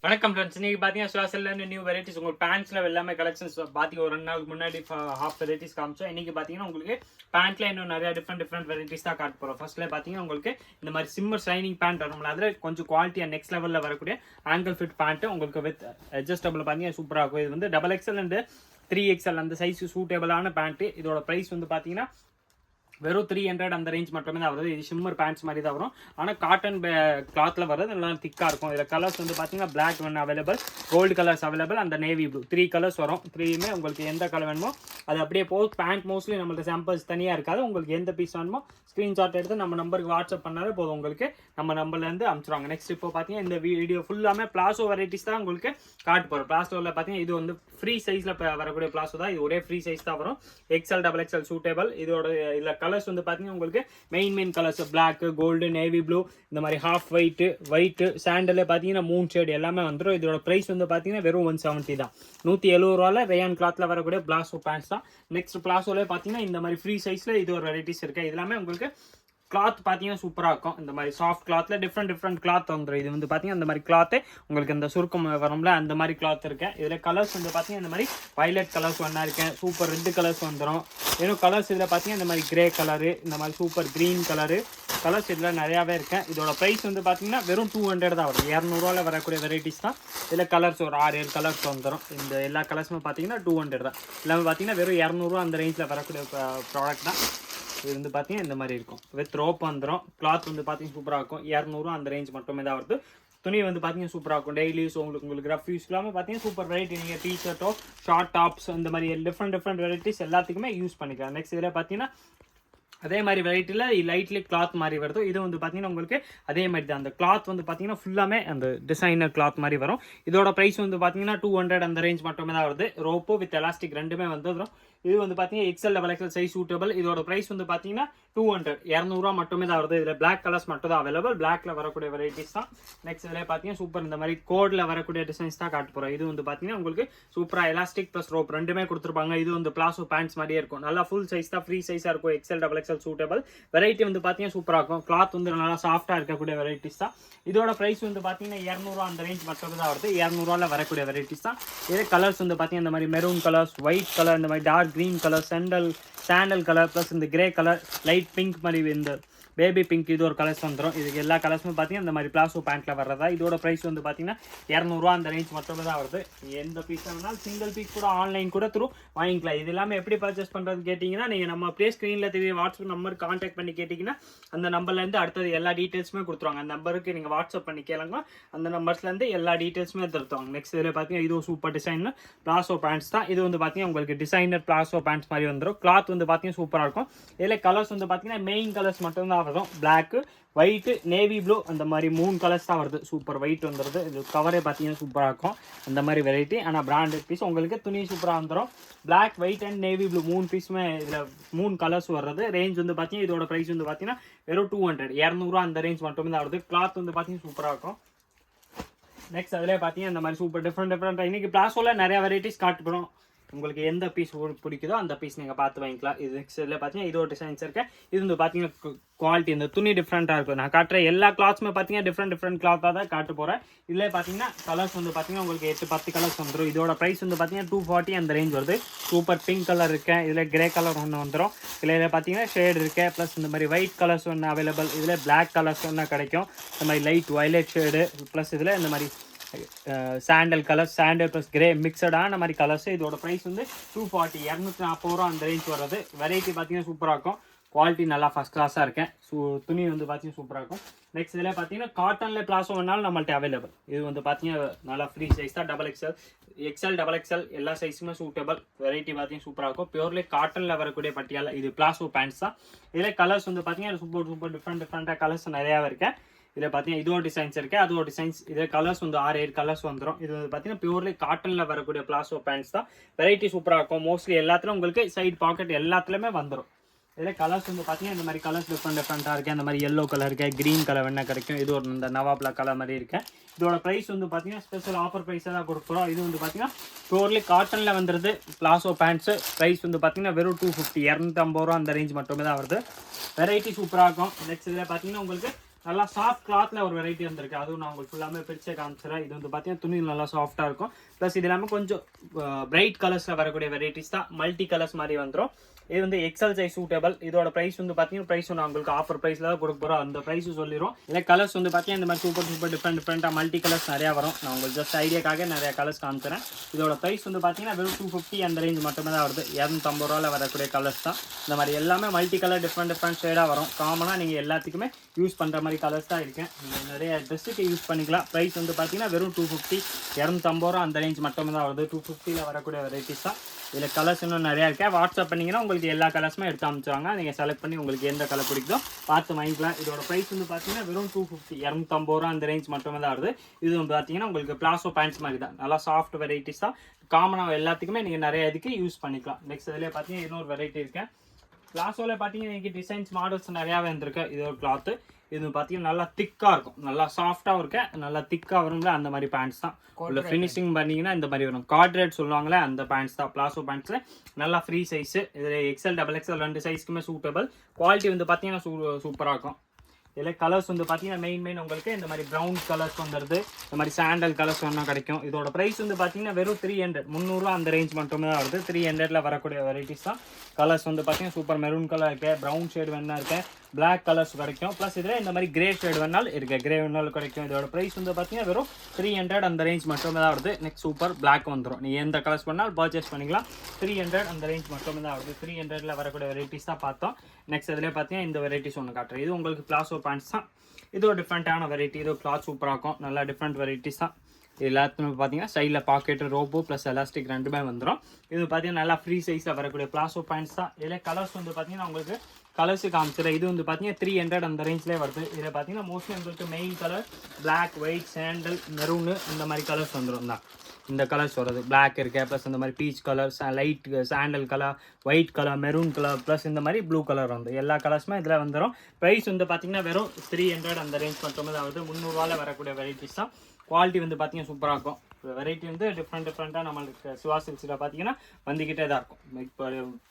வணக்கம் ஃப்ரெண்ட்ஸ். இன்னைக்கு பார்த்தீங்கன்னா சுவாசல்ல நியூ வெரைட்டிஸ் உங்களுக்கு பேண்ட்ஸ்ல எல்லாமே கலெக்ஷன்ஸ் பார்த்தீங்க. ஒரு 2 நாளுக்கு முன்னாடி ஹாஃப் வெரைட்டிஸ் காமிச்சோம். இன்னைக்கு பார்த்தீங்கன்னா உங்களுக்கு பேண்ட்ல இன்னும் நிறைய டிஃப்ரெண்ட் வெரைட்டிஸ் தான் காட்ட போகிறோம். ஃபர்ஸ்ட்ல பார்த்தீங்கன்னா உங்களுக்கு இந்த மாதிரி சிம்மர் ஷைனிங் பேண்ட் வரும்ல, அதில் கொஞ்சம் குவாலிட்டியாக நெக்ஸ்ட் லெவலில் வரக்கூடிய ஆங்கிள் ஃபிட் பேண்ட் உங்களுக்கு வித் அட்ஜஸ்டபிள் பார்த்தீங்கன்னா சூப்பராக இருக்கும். இது வந்து XXL அண்ட் 3XL அந்த சைஸ் சூட்டபிளான பேண்ட். இதோட ப்ரைஸ் வந்து பார்த்தீங்கன்னா வெறும் 300 அந்த ரேஞ்ச் மட்டுமே தான் வருது. இது ஷிம்மர் பேண்ட்ஸ் மாதிரி தான் வரும். ஆனால் காட்டன் கிளாத்தில் வர்றது நல்லா திக்காக இருக்கும். இதில் கலர்ஸ் வந்து பார்த்தீங்கன்னா பிளாக் ஒன்று அவைலபிள், கோல்டு கலர்ஸ் அவைலபிள், அந்த நேவி ப்ளூ 3 கலர்ஸ் வரும். 3மே உங்களுக்கு எந்த கலர் வேணுமோ அது அப்படியே போகும். பேண்ட் மோஸ்ட்லி நம்மளுக்கு சாம்பிள்ஸ் தனியாக இருக்காது. உங்களுக்கு எந்த பீஸ் வேணுமோ ஸ்க்ரீன்ஷாட் எடுத்து நம்ம நம்பருக்கு வாட்ஸ்அப் பண்ணாலே போதும், உங்களுக்கு நம்ம நம்பர்லேருந்து அனுப்பிச்சிடுவாங்க. நெக்ஸ்ட் இப்போ பார்த்தீங்கன்னா இந்த வீடியோ ஃபுல்லாமே பிளாசோ வெரைட்டிஸ் தான் உங்களுக்கு காட்டு போகிறோம். பிளாசோவில் பார்த்தீங்கன்னா இது வந்து ஃப்ரீ சைஸில் வரக்கூடிய பிளாசோ தான். இது ஒரே ஃப்ரீ சைஸ் தான் வரும். XL XXL suitable. இதோட இதில் கலர்ஸ் வந்து பார்த்தீங்கன்னா உங்களுக்கு main colours black, gold, navy blue, இந்த மாதிரி ஹாஃப் ஒயிட்டு சாண்டல் பார்த்தீங்கன்னா 3 ஷேடு எல்லாமே வந்துடும். இதோட ப்ரைஸ் வந்து பார்த்தீங்கன்னா வெறும் 170 தான். 170 ரூபாயில் ரேயான் கிளாத்தில் வரக்கூடிய பிளாசோ பேண்ட்ஸ் தான். நெக்ஸ்ட் பிளாசோலே பார்த்தீங்கன்னா இந்த மாதிரி ஃப்ரீ சைஸில் இது ஒரு வெரைட்டிஸ் இருக்குது. இது எல்லாமே உங்களுக்கு கிளாத் பார்த்தீங்கன்னா சூப்பராக இருக்கும். இந்த மாதிரி சாஃப்ட் கிளாத்தில் டிஃப்ரெண்ட் கிளாத் வந்துடும். இது வந்து பார்த்தீங்கன்னா இந்த மாதிரி கிளாத்து உங்களுக்கு இந்த சுருக்கம் வரும்ல, அந்த மாதிரி கிளாத் இருக்கேன். இதில் கலர்ஸ் வந்து பார்த்தீங்கன்னா இந்த மாதிரி வயலட் கலர்ஸ் ஒன்றா இருக்கேன், சூப்பர் ரெட் கலர்ஸ் வந்துடும். இன்னும் கலர்ஸ் இதில் பார்த்தீங்கன்னா இந்த மாதிரி கிரே கலரு, இந்த மாதிரி சூப்பர் க்ரீன் கலரு கலர்ஸ் இதில் நிறையாவே இருக்கேன். இதோட ப்ரைஸ் வந்து பார்த்தீங்கன்னா வெறும் 200 தான் வரும். 200 வரக்கூடிய வெரைட்டிஸ் தான். இதில் கலர்ஸ் ஒரு 6-7 கலர்ஸ் வந்துடும். இந்த எல்லா கலர்ஸுமே பார்த்தீங்கன்னா 200 தான். எல்லாமே பார்த்தீங்கன்னா வெறும் 200 அந்த ரேஞ்சில் வரக்கூடிய ப்ராடக்ட் தான். இது வந்து பார்த்தீங்கன்னா இந்த மாதிரி இருக்கும். வித் ரோப் வந்துடும். கிளாத் வந்து பார்த்தீங்கன்னா சூப்பராக இருக்கும். 200 அந்த ரேஞ்ச் மட்டுமே தான் வருது. துணி வந்து பார்த்தீங்கன்னா சூப்பராக இருக்கும். டெய்லி ஸோ உங்களுக்கு ரஃப் யூஸ் இல்லாமல் பார்த்தீங்கன்னா சூப்பர் வெரைட்டி. நீங்கள் டிஷர்ட்டோ ஷார்ட் டாப்ஸ் இந்த மாதிரி டிஃப்ரெண்ட் வெரைட்டிஸ் எல்லாத்துக்குமே யூஸ் பண்ணிக்கலாம். நெக்ஸ்ட் இதில் பார்த்தீங்கன்னா அதே மாதிரி வெரைட்டியில் லைட்லி கிளாத் மாதிரி வருது. இது வந்து பார்த்தீங்கன்னா உங்களுக்கு அதே மாதிரி தான். அந்த கிளாத் வந்து பார்த்தீங்கன்னா ஃபுல்லாமே அந்த டிசைனர் கிளாத் மாதிரி வரும். இதோட ப்ரைஸ் வந்து பார்த்தீங்கன்னா 200 அந்த ரேஞ்ச் மட்டுமே தான் வருது. ரோப்போ வித் எலாஸ்டிக் ரெண்டுமே வந்துடும். இது வந்து பார்த்தீங்கன்னா XL XXL சைஸ் சூட்டபிள். இதோட ப்ரைஸ் வந்து பார்த்தீங்கன்னா 200 மட்டுமே தான் வருது. இதில் பிளாக் கலர்ஸ் மட்டும் தான் அவைலபிள். பிளாக்ல வரக்கூடிய வெரைட்டிஸ் தான். நெக்ஸ்ட் இதில் பார்த்தீங்கன்னா சூப்பர் இந்த மாதிரி கோடில் வரக்கூடிய டிசைன்ஸ் தான் காட்ட போகிறோம். இது வந்து பார்த்தீங்கன்னா உங்களுக்கு சூப்பராக எலாஸ்டிக் ப்ளஸ் ரோப் ரெண்டுமே கொடுத்துருப்பாங்க. இது வந்து பிளாசோ பேண்ட்ஸ் மாதிரியே இருக்கும். நல்லா ஃபுல் சைஸ் தான், ஃப்ரீ சைஸாக இருக்கும். XL XXL suitable. வெரைட்டி வந்து பார்த்தீங்கன்னா சூப்பராக இருக்கும். கிளாத் வந்து நல்லா சாஃப்டாக இருக்கக்கூடிய வெரைட்டிஸ் தான். இதோட ப்ரைஸ் வந்து பார்த்தீங்கன்னா 200 அந்த ரேஞ்ச் மட்டும் தான் வருது. 200 வரக்கூடிய வெரைட்டிஸ் தான். இதே கலர்ஸ் வந்து பார்த்தீங்கன்னா இந்த மாதிரி மெரூன் கலர்ஸ், ஒயிட் கலர், இந்த மாதிரி dark green colour, sandal colour plus இந்த கிரே கலர், லைட் பிங்க் மாதிரி இந்த பேபி பிங்க், இது ஒரு கலர்ஸ் வந்துடும். இதுக்கு எல்லா கலர்ஸுமே பார்த்தீங்கன்னா இந்த மாதிரி பிளாசோ பேண்ட்டில் வர்றதா. இதோட ப்ரைஸ் வந்து பார்த்தீங்கன்னா 200 அந்த ரேஞ்ச் மட்டுமே தான் வருது. எந்த பீஸ் வேணாலும் சிங்கிள் பீஸ் கூட ஆன்லைன் கூட த்ரூ வாங்கிக்கலாம். இது எல்லாமே எப்படி பர்ச்சேஸ் பண்ணுறது கேட்டிங்கன்னா, நீங்கள் நம்ம அப்படியே ஸ்க்ரீனில் தெரிய வாட்ஸ்அப் நம்பர் கான்டாக்ட் பண்ணி கேட்டிங்கன்னா அந்த நம்பர்லேருந்து அடுத்தது எல்லா டீட்டெயில்ஸுமே கொடுத்துருவாங்க. அந்த நம்பருக்கு நீங்கள் வாட்ஸ்அப் பண்ணி கேளுங்க. அந்த நம்பர்ஸ்லேருந்து எல்லா டீட்டெயில்ஸுமே தருவாங்க. நெக்ஸ்ட் இதில் பார்த்தீங்கன்னா இது சூப்பர் டிசைன் பிளாசோ பேண்ட்ஸ் தான். இது வந்து பார்த்தீங்கன்னா உங்களுக்கு டிசைனர் பிளாசோ பேண்ட்ஸ் மாதிரி வந்துடும். கிளாத் வந்து பார்த்தீங்கன்னா சூப்பராக இருக்கும். இதில் கலர்ஸ் வந்து பார்த்தீங்கன்னா மெயின் கலர்ஸ் மட்டும்தான் வரும். பிளாக், ஒயிட், நேவி ப்ளூ, அந்த மாதிரி 3 கலர்ஸ் தான் வருது. சூப்பர் ஒயிட் வந்துடுது. இது கவரே பார்த்தீங்கன்னா சூப்பராக இருக்கும். அந்த மாதிரி வெரைட்டி. ஆனால் பிராண்டட் பீஸ் உங்களுக்கு துணி சூப்பராக வந்துடும். Black, white and navy blue 3 பீஸுமே இதில் 3 கலர்ஸ் வர்றது. ரேஞ்ச் வந்து பார்த்தீங்கன்னா இதோட ப்ரைஸ் வந்து பார்த்தீங்கன்னா வெறும் 200 அந்த ரேஞ்ச் மட்டுமே தான் வருது. கிளாத் வந்து பார்த்தீங்கன்னா சூப்பராக இருக்கும். நெக்ஸ்ட் அதிலே பார்த்தீங்கன்னா இந்த மாதிரி சூப்பர் டிஃப்ரெண்ட் இன்னைக்கு பிளாசோவில் நிறைய வெரைட்டிஸ் காட்டுறோம். உங்களுக்கு எந்த பீஸ் பிடிக்குதோ அந்த பீஸ் நீங்கள் பார்த்து வாங்கிக்கலாம். இது நெக்ஸ்ட்டில் பார்த்தீங்கன்னா இது ஒரு டிசைன்ஸ் இருக்குது. இது வந்து பார்த்தீங்கன்னா குவாலிட்டி இந்த துணி டிஃப்ரெண்ட்டாக இருக்கும். நான் காட்டுற எல்லா கிளாத்ஸுமே பார்த்தீங்கன்னா டிஃப்ரெண்ட் கிளாத்தாக தான் காட்ட போகிறேன். இதில் பார்த்தீங்கன்னா கலர்ஸ் வந்து பார்த்தீங்கன்னா உங்களுக்கு 8-10 கலர்ஸ் வந்துடும். இதோட ப்ரைஸ் வந்து பார்த்தீங்கன்னா 240 அந்த ரேஞ்ச் வருது. சூப்பர் பிங்க் கலர் இருக்கேன். இதில் கிரே கலர் ஒன்று வந்துடும். இதில் பார்த்தீங்கன்னா ஷேடு இருக்கேன். ப்ளஸ் இந்த மாதிரி ஒயிட் கலர்ஸ் ஒன்று அவைலபிள். இதில் பிளாக் கலர்ஸ் ஒன்று கிடைக்கும். இந்த மாதிரி லைட் வயலட் ஷேடு ப்ளஸ் இதில் இந்த மாதிரி சாண்டல் ப்ளஸ் கிரே மிக்சடான மாதிரி கலர்ஸ். இதோட ப்ரைஸ் வந்து 240 240 அந்த ரேஞ்ச் வர்றது. வெரைட்டி பார்த்தீங்கன்னா சூப்பராக இருக்கும். குவாலிட்டி நல்லா ஃபஸ்ட் கிளாஸாக இருக்கேன். துணி வந்து பார்த்தீங்கன்னா சூப்பராக இருக்கும். நெக்ஸ்ட் இதில் பார்த்தீங்கன்னா காட்டனில் பிளாஸோ வேணாலும் நம்மள்ட்ட அவைலபிள். இது வந்து பார்த்தீங்கன்னா நல்லா ஃப்ரீ சைஸ் தான். XL XXL எல்லா சைஸுமே சூட்டபிள். வெரைட்டி பார்த்தீங்கன்னா சூப்பராக இருக்கும். பியூர்லி காட்டனில் வரக்கூடிய பட்டியால் இது பிளாஸோ பேண்ட்ஸ் தான். இதில் கலர்ஸ் வந்து பார்த்தீங்கன்னா சூப்பர் டிஃப்ரெண்ட்டாக கலர்ஸ் நிறையாவே இருக்கேன். இதில் பார்த்தீங்கன்னா இது ஒரு டிசைன்ஸ் இருக்குது, அது ஒரு டிசைன்ஸ். இதில் கலர்ஸ் வந்து 6-7 கலர்ஸ் வந்துடும். இது வந்து பார்த்தீங்கன்னா பியூர்லி காட்டனில் வரக்கூடிய பிளாசோ பேண்ட்ஸ் தான். வெரைட்டி சூப்பராக இருக்கும். மோஸ்ட்லி எல்லாத்துலையும் உங்களுக்கு சைட் பாக்கெட் எல்லாத்துலேயுமே வந்துடும். இதில் கலர்ஸ் வந்து பார்த்தீங்கன்னா இந்த மாதிரி கலர்ஸ் டிஃப்ரெண்ட்டாக இருக்குது. அந்த மாதிரி எல்லோ கலர் இருக்குது, க்ரீன் கலர் வேணா கிடைக்கும். இது ஒரு இந்த நவாப்லா கலர் மாதிரி இருக்குது. இதோட ப்ரைஸ் வந்து பார்த்தீங்கன்னா ஸ்பெஷல் ஆஃபர் ப்ரைஸாக தான் கொடுக்குறோம். இது வந்து பார்த்தீங்கன்னா பியூர்லி காட்டனில் வந்துடுது பிளாசோ பேண்ட்ஸு. ப்ரைஸ் வந்து பார்த்தீங்கன்னா வெறும் 250 250 அந்த ரேஞ்ச் மட்டுமே தான் வருது. வெரைட்டி சூப்பராக இருக்கும். நெக்ஸ்ட் இதில் பார்த்தீங்கன்னா உங்களுக்கு நல்லா சாஃப்ட் கிளாத்ல ஒரு வெரைட்டி வந்திருக்கு, அதுவும் நான் உங்களுக்கு ஃபுல்லாமே பிரிச்சே காமிச்சிடறேன். இது வந்து பார்த்தீங்கன்னா துணி நல்லா சாஃப்டாக இருக்கும். ப்ளஸ் இது எல்லாமே கொஞ்சம் பிரைட் கலர்ஸில் வரக்கூடிய வெரைட்டிஸ் தான், மல்டி கலர்ஸ் மாதிரி வந்துடும். இது வந்து எக்ஸல் சைஸ் சூட்டபிள். இதோட பிரைஸ் வந்து பார்த்தீங்கன்னா ப்ரைஸ் நான் உங்களுக்கு ஆஃபர் ப்ரைஸில் தான் கொடுக்க போகிறோம், அந்த ப்ரைஸ் சொல்லிடுவோம். இல்லை கலர்ஸ் வந்து பார்த்தீங்கன்னா இந்த மாதிரி சூப்பர் டிஃப்ரெண்ட்டாக மல்டி கலர்ஸ் நிறையா வரும். நான் உங்களுக்கு ஜஸ்ட் ஐடியாக்காக நிறைய கலர்ஸ் காமிக்கிறேன். இதோட ப்ரைஸ் வந்து பார்த்தீங்கன்னா வெறும் 250 அந்த ரேஞ்ச் மட்டுமே தான் வருது. 250 ரூபாயில் வரக்கூடிய கலர்ஸ் தான். இந்த மாதிரி எல்லாமே மல்டி கலர் டிஃப்ரெண்ட் ஷேடாக வரும். காமனாக நீங்கள் எல்லாத்துக்குமே யூஸ் பண்ணுற மாதிரி கலர்ஸ் தான் இருக்கேன். நீங்கள் நிறைய ட்ரெஸ்ஸுக்கு யூஸ் பண்ணிக்கலாம். ப்ரைஸ் வந்து பார்த்தீங்கன்னா வெறும் 250, 250 ரூபா அந்த ரேஞ்ச் மட்டுமே தான் வருது. 250ல் வரக்கூடிய வெரைட்டிஸ் தான். இதில் கலர்ஸ் இன்னும் நிறையா இருக்கேன். வாட்ஸ்அப் பண்ணிங்கன்னா உங்களுக்கு எல்லா கலர்ஸுமே எடுத்து அமைச்சுவாங்க. நீங்கள் செலக்ட் பண்ணி உங்களுக்கு எந்த கலர் பிடிக்குதோ பார்த்து வாங்கிக்கலாம். இதோட ப்ரைஸ் வந்து பார்த்தீங்கன்னா வெறும் 250, 250 ரூபா அந்த ரேஞ்ச் மட்டுமே தான் வருது. இது வந்து பார்த்தீங்கன்னா உங்களுக்கு பிளாசோ பேண்ட்ஸ் மாதிரி தான், நல்லா சாஃப்ட் வெரைட்டிஸ் தான். காமனாக எல்லாத்துக்குமே நீங்கள் நிறைய இதுக்கு யூஸ் பண்ணிக்கலாம். நெக்ஸ்ட் இதில் பார்த்தீங்கன்னா இன்னொரு வெரைட்டி இருக்கேன். பிளாசோவில் பார்த்தீங்கன்னா இன்றைக்கி டிசைன்ஸ் மாடல்ஸ் நிறையாவே வந்துருக்கு. இது ஒரு கிளாத்து. இது பார்த்தீங்கன்னா நல்லா திக்காக இருக்கும், நல்லா சாஃப்டாகவும் இருக்க, நல்லா திக்காக வரும்ல அந்த மாதிரி பேண்ட்ஸ் தான். உள்ள ஃபினிஷிங் பண்ணிங்கன்னா இந்த மாதிரி வரும். கார்ட்ரேட் சொல்லுவாங்களே அந்த பேண்ட்ஸ் தான். பிளாசோ பேண்ட்ஸில் நல்லா ஃப்ரீ சைஸு. இதில் எக்ஸல் டபுள் எக்ஸல் 2 சைஸ்க்குமே சூட்டபிள். குவாலிட்டி வந்து பார்த்தீங்கன்னா சூப்பராக இருக்கும். இதில் கலர்ஸ் வந்து பார்த்தீங்கன்னா மெயின் உங்களுக்கு இந்த மாதிரி ப்ரௌன் கலர்ஸ் வந்துடுது, இந்த மாதிரி சாண்டல் கலர்ஸ் ஒன்றும் கிடைக்கும். இதோட ப்ரைஸ் வந்து பார்த்தீங்கன்னா வெறும் 300, 300 அந்த ரேஞ்ச் மட்டுமே தான் வருது. 300ல் வரக்கூடிய வெரைட்டிஸ் தான். கலர்ஸ் வந்து பார்த்தீங்கன்னா சூப்பர் மெரூன் கலர் இருக்கு, ப்ரௌன் ஷேட் வேணா இருக்கு, பிளாக் கலர்ஸ் கிடைக்கும். ப்ளஸ் இதில் இந்த மாதிரி கிரே ஷேட் வேணாலும் இருக்கு, கிரே வேணாலும் கிடைக்கும். இதோட ப்ரைஸ் வந்து பார்த்தீங்கன்னா வெறும் 300 அந்த ரேஞ்ச் மட்டுமே தான் வருது. நெக்ஸ்ட் சூப்பர் பிளாக் வந்துடும். நீங்கள் எந்த கலர்ஸ் பண்ணாலும் பர்ச்சேஸ் பண்ணிக்கலாம். 300 அந்த ரேஞ்ச் மட்டுமே தான் வருது. 300ல் வரக்கூடிய வெரைட்டிஸ் தான் பார்த்தோம். நெக்ஸ்ட் இதில் பார்த்தீங்கன்னா இந்த வெரைட்டிஸ் ஒன்று காட்டுறேன். இது உங்களுக்கு பிளாசோ பேண்ட்ஸ் தான். இது ஒரு டிஃப்ரெண்ட்டான வெரைட்டி. இது கிளாத் சூப்பராக இருக்கும், நல்லா டிஃப்ரெண்ட் வெரைட்டிஸ் தான். எல்லாத்துமே பார்த்தீங்கன்னா சைடில் பாக்கெட்டு ரோபோ ப்ளஸ் எலாஸ்டிக் ரெண்டுமே வந்துடும். இது பார்த்தீங்கன்னா நல்லா ஃப்ரீ சைஸில் வரக்கூடிய பிளாசோ பேண்ட்ஸ் தான். இதில் கலர்ஸ் வந்து பார்த்தீங்கன்னா உங்களுக்கு கலர்ஸு காமிச்சிடும். இது வந்து பார்த்தீங்கன்னா 300 அந்த ரேஞ்சிலே வருது. இதில் பார்த்தீங்கன்னா மோஸ்ட்லி உங்களுக்கு main colour black, white, sandal, maroon இந்த மாதிரி கலர்ஸ் வந்துடும் தான். இந்த கலர்ஸ் வருது, பிளாக் இருக்கு, ப்ளஸ் இந்த மாதிரி peach colour, light sandal colour, white colour, maroon colour, plus இந்த மாதிரி ப்ளூ கலர் வந்து எல்லா கலர்ஸுமே இதில் வந்துடும். ப்ரைஸ் வந்து பார்த்தீங்கன்னா வெறும் 300 அந்த ரேஞ்ச் மட்டுமே தான் வருது. 300 ரூபாயில் வரக்கூடிய வெரைட்டிஸ் தான். குவாலிட்டி வந்து பார்த்தீங்கன்னா சூப்பராக இருக்கும். வெரைட்டி வந்து டிஃப்ரெண்ட்டாக நம்மளுக்கு சிவா சில்க்ஸில் பார்த்தீங்கன்னா வந்துக்கிட்டே தான் இருக்கும். இப்போ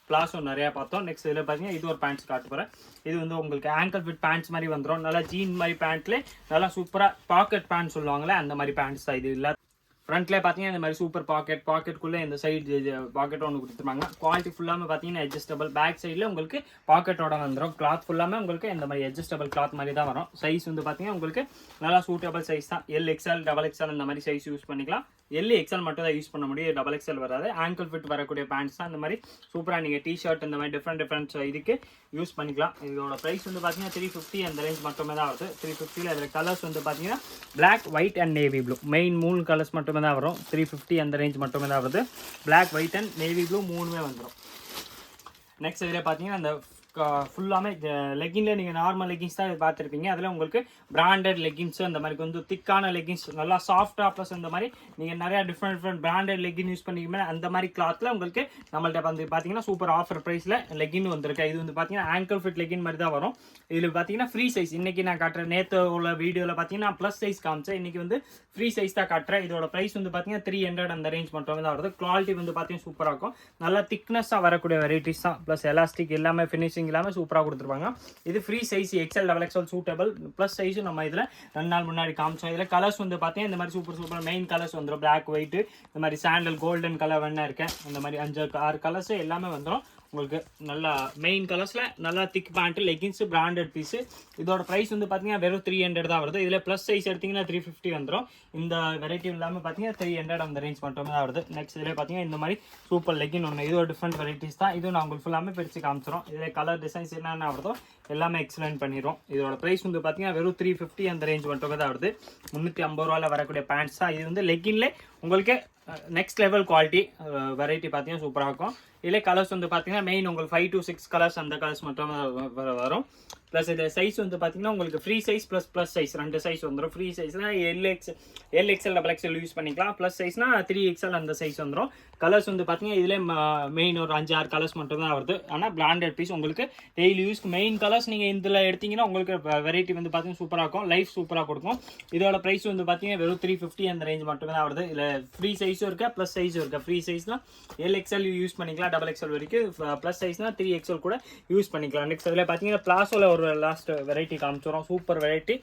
பிளாஸோ நிறையா பார்த்தோம். நெக்ஸ்ட் இதில் பார்த்தீங்கன்னா இது ஒரு பேண்ட்ஸ் காட்ட போகிறேன். இது வந்து உங்களுக்கு ஆங்கிள் ஃபிட் பேண்ட்ஸ் மாதிரி வந்துடும். நல்லா ஜீன் மாதிரி பேண்ட்லேயே நல்லா சூப்பராக பாக்கெட் பேண்ட் சொல்லுவாங்களே அந்த மாதிரி பேண்ட்ஸ் தான். இது இல்லை ஃப்ரண்ட்லேயே பார்த்தீங்கன்னா இந்த மாதிரி சூப்பர் பாக்கெட்டுக்குள்ளே இந்த சைடு பாக்கெட் ஒன்று கொடுத்துருப்பாங்க. குவாலிட்டி ஃபுல்லாமே பார்த்தீங்கன்னா அட்ஜஸ்டபிள். பேக் சைடில் உங்களுக்கு பாக்கெட்டோட வந்துடும். கிளாத் ஃபுல்லாமே உங்களுக்கு இந்த மாதிரி அட்ஜஸ்டபிள் கிளாத் மாதிரி தான் வரும். சைஸ் வந்து பார்த்தீங்கன்னா உங்களுக்கு நல்லா சூட்டபிள் சைஸ் தான். XL, XXL இந்த மாதிரி சைஸ் யூஸ் பண்ணிக்கலாம். XL மட்டும் தான் யூஸ் பண்ண முடியும், XXL வராது. ஆங்கிள் ஃபிட் வரக்கூடிய பேண்ட்ஸ் தான். இந்த மாதிரி சூப்பராக நீங்கள் டிஷர்ட் இந்த மாதிரி டிஃப்ரெண்ட் இதுக்கு யூஸ் பண்ணிக்கலாம். இதோட ப்ரைஸ் வந்து பார்த்தீங்கன்னா 350 அந்த ரேஞ்ச் மட்டுமே தான் வருது. 350ல் அதில் கலர்ஸ் வந்து பார்த்தீங்கன்னா black, white and navy blue, main 3 colours மட்டுமே தான் வரும். 350 அந்த ரேஞ்ச் மட்டுமே தான் வருது. Black, white and navy blue 3மே வந்துடும். நெக்ஸ்ட் இதில் பார்த்தீங்கன்னா அந்த ஃபுல்லாமே லெக்கின்ல நீங்கள் நார்மல் லெக்கின்ஸ் தான் பார்த்துருப்பீங்க. அதில் உங்களுக்கு பிராண்டட் லெக்கின்ஸ் அந்த மாதிரி கொஞ்சம் திக்கான லெக்கின்ஸ் நல்லா சாஃப்டாக, ப்ளஸ் இந்த மாதிரி நீங்கள் நிறையா டிஃப்ரெண்ட் பிராண்டட் லெக்கின் யூஸ் பண்ணிக்கமே அந்த மாதிரி கிளாத்தில் உங்களுக்கு நம்மள்ட்ட வந்து பார்த்தீங்கன்னா சூப்பர் ஆஃபர் ப்ரைஸில் லெக்கின் வந்திருக்கு. இது வந்து பார்த்தீங்கன்னா ஆங்கிள் ஃபிட் லெக்கின் மாதிரி தான் வரும். இதில் பார்த்தீங்கன்னா ஃப்ரீ சைஸ். இன்றைக்கி நான் காட்டுறேன், நேற்று உள்ள வீடியோவில் பார்த்தீங்கன்னா ப்ளஸ் சைஸ் காமிச்சேன். இன்றைக்கி வந்து ஃப்ரீ சைஸ் தான் காட்டுறேன். இதோட ப்ரைஸ் வந்து பார்த்தீங்கன்னா 300 அந்த ரேஞ்ச் மட்டுமே தான் வருது. குவாலிட்டி வந்து பார்த்தீங்கன்னா சூப்பராக இருக்கும், நல்லா திக்னஸாக வரக்கூடிய வெரைட்டிஸ் தான். ப்ளஸ் எலாஸ்டிக் எல்லாமே ஃபினிஷிங் இல்லாமல் சூப்பராக கொடுத்துருப்பாங்க. இது free size XL, XXL suitable. Plus size நம்ம இதில் 2 நாள் முன்னாடி காமிச்சோம். இதில் கலர்ஸ் வந்து பார்த்தீங்கன்னா இந்த மாதிரி சூப்பர் மெயின் கலர்ஸ் வந்துடும். பிளாக், ஒயிட், இந்த மாதிரி சாண்டல், கோல்டன் கலர் வேணா இருக்கேன். இந்த மாதிரி 5-6 கலர்ஸ் எல்லாமே வந்துடும் உங்களுக்கு. நல்லா மெயின் கலர்ஸில் நல்லா திக் பேண்ட்டு, லெகின்ஸ், பிராண்டட் பீஸு. இதோட ப்ரைஸ் வந்து பார்த்தீங்கன்னா வெறும் 300 தான் வருது. இதில் ப்ளஸ் சைஸ் எடுத்திங்கன்னா 350 வந்துடும். இந்த வெரைட்டி இல்லாமல் பார்த்தீங்கன்னா 300 அந்த ரேஞ்ச் மட்டுமே தான் வருது. நெக்ஸ்ட் இதில் பார்த்தீங்கன்னா இந்த மாதிரி சூப்பர் லெகின் ஒன்று, இது ஒரு டிஃப்ரெண்ட் வெரைட்டிஸ் தான். இதுவும் நான் உங்களுக்கு ஃபுல்லாமே பிரித்து காமிச்சிடும். இதில் கலர் டிசைன்ஸ் என்னென்ன வருதோ எல்லாமே எக்ஸ்பிளைன் பண்ணிடுறோம். இதோட ப்ரைஸ் வந்து பார்த்தீங்கன்னா வெறும் 350 அந்த ரேஞ்ச் மட்டுமே தான் வருது. 350 ரூபாயில் வரக்கூடிய பேண்ட்ஸ் தான். இது வந்து லெகின்லே உங்களுக்கு நெக்ஸ்ட் லெவல் குவாலிட்டி வெரைட்டி பார்த்தீங்கன்னா சூப்பராக இருக்கும். இதில் கலர்ஸ் வந்து பார்த்தீங்கன்னா மெயின் உங்களுக்கு 5 to 6 கலர்ஸ் அந்த கலர்ஸ் மட்டும் வரும். ப்ளஸ் இது சைஸ் வந்து பார்த்தீங்கன்னா உங்களுக்கு free size plus size 2 size வந்துடும். ஃப்ரீ சைஸ்னால் XL, XXL யூஸ் பண்ணிக்கலாம். ப்ளஸ் சைஸ்னால் 3XL அந்த சைஸ் வந்துடும். கலர்ஸ் வந்து பார்த்தீங்கன்னா இதில் மெயின் ஒரு 5-6 கலர்ஸ் மட்டும் தான் வருது. ஆனால் பிராண்டட் பீஸ் உங்களுக்கு டெய்லி யூஸ் மெயின் கலர்ஸ் நீங்கள் இதில் எடுத்திங்கன்னா உங்களுக்கு வெரைட்டி வந்து பார்த்தீங்கன்னா சூப்பராக இருக்கும், லைஃப் சூப்பராக கொடுக்கும். இதோட ப்ரைஸ் வந்து பார்த்தீங்கன்னா வெறும் 350 அந்த ரேஞ்ச் மட்டுமே தான் வருது. இதில் ஃப்ரீ சைஸும் இருக்கா, ப்ளஸ் சைஸும் இருக்கா. ஃப்ரீ சைஸ்னால் XL யூஸ் பண்ணிக்கலாம், XXL வரைக்கும். ப்ளஸ் சைஸ்னால் 3XL கூட யூஸ் பண்ணிக்கலாம். நெக்ஸ்ட் இதில் பார்த்தீங்கன்னா பிளாஸோவில் ஒரு இன்னொரு லாஸ்ட் வெரைட்டி காமிச்சிடும், சூப்பர் வெரைட்டி.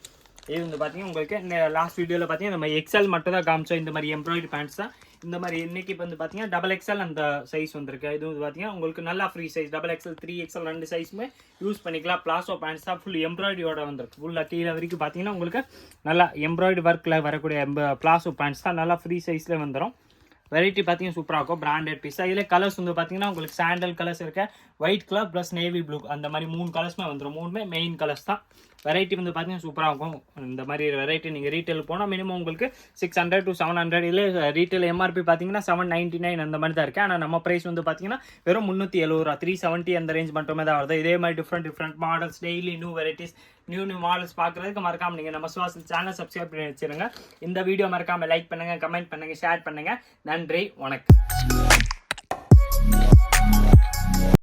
இது வந்து பார்த்தீங்கன்னா உங்களுக்கு இந்த லாஸ்ட் வீடியோவில் பார்த்தீங்கன்னா இந்த மாதிரி எக்ஸல் மட்டும் தான் காமிச்சோம். இந்த மாதிரி எம்ப்ராய்டரி பேண்ட்ஸ் தான். இந்த மாதிரி இன்னைக்கு இப்போ வந்து பார்த்தீங்கன்னா டபுள் எக்ஸல் அந்த சைஸ் வந்திருக்கு. இது வந்து பார்த்தீங்கன்னா உங்களுக்கு நல்லா free size double XL 3XL 2 சைஸுமே யூஸ் பண்ணிக்கலாம். பிளாசோ பேண்ட்ஸ் தான், ஃபுல் எம்ப்ராய்டரியோட வந்திருக்கு. ஃபுல்லாக கீழே வரைக்கும் பார்த்தீங்கன்னா உங்களுக்கு நல்லா எம்ப்ராய்டரி ஒர்க்கில் வரக்கூடிய பிளாசோ பேண்ட்ஸ் தான், நல்லா ஃப்ரீ சைஸில் வந்துடும். வெரைட்டி பார்த்தீங்கன்னா சூப்பராக இருக்கும், பிராண்டட் பீஸாக. இதில் கலர்ஸ் வந்து பார்த்தீங்கன்னா உங்களுக்கு சாண்டல் கலர்ஸ் இருக்க, white colour plus navy blue, அந்த மாதிரி 3 கலர்ஸுமே வந்துடும். 3மே மெயின் கலர்ஸ் தான். வெரைட்டி வந்து பார்த்தீங்கன்னா சூப்பராக இருக்கும். இந்த மாதிரி வெரைட்டி நீங்கள் ரீட்டைல் போனால் மினிமம் உங்களுக்கு 600 to 700. இல்லை ரீட்டைல் எம்ஆர்பி பார்த்தீங்கன்னா 799 அந்த மாதிரி தான் இருக்குது. ஆனால் நம்ம ப்ரைஸ் வந்து பார்த்தீங்கன்னா வெறும் 370 ரூபா, 370 அந்த ரேஞ்ச் மட்டுமே தான் வருது. இதே மாதிரி different models, daily new varieties, new models பார்க்குறதுக்கு மறக்காம நீங்கள் நம்ம சுவாசல் சேனல் சப்ஸ்கிரைப் பண்ணி வச்சுருங்க. இந்த வீடியோ மறக்காமல் லைக் பண்ணுங்கள், கமெண்ட் பண்ணுங்கள், ஷேர் பண்ணுங்கள். நன்றி, வணக்கம்.